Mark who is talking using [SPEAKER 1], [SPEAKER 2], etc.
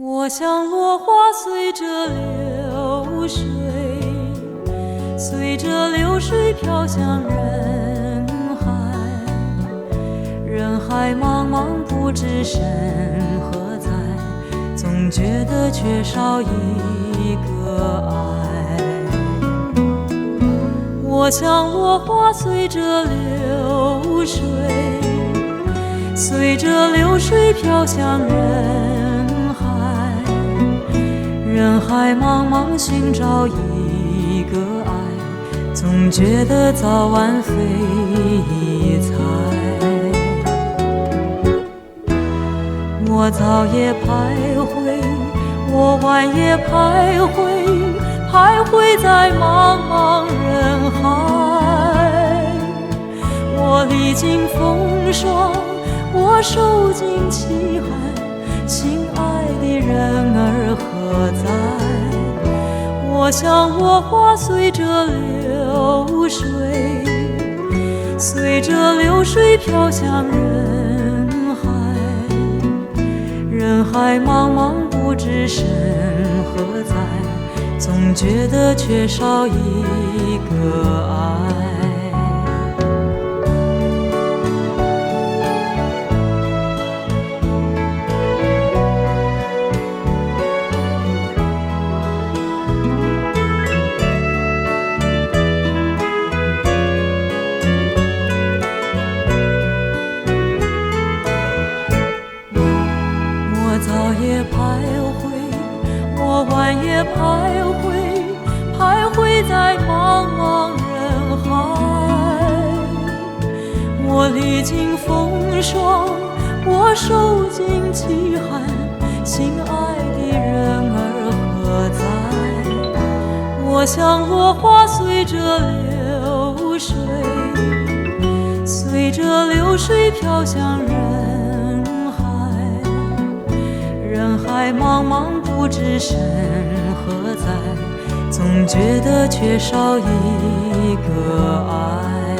[SPEAKER 1] 我像落花随着流水，随着流水飘向人海，人海茫茫不知身何在，总觉得缺少一个爱。我像落花随着流水，随着流水飘向人海，人海茫茫寻找一个爱，总觉得早晚非一猜。我早也徘徊，我晚也徘徊，徘徊在茫茫人海。我历经风霜，我受尽凄寒，心爱的人儿何在？我像落花随着流水，随着流水飘向人海，人海茫茫不知身何在，总觉得缺少一个爱。我早也徘徊，我晚也徘徊，徘徊在茫茫人海。我历经风霜，我受尽凄寒，心爱的人儿何在？我像落花随着流水，随着流水飘向人海，人海茫茫不知身何在，总觉得缺少一个爱。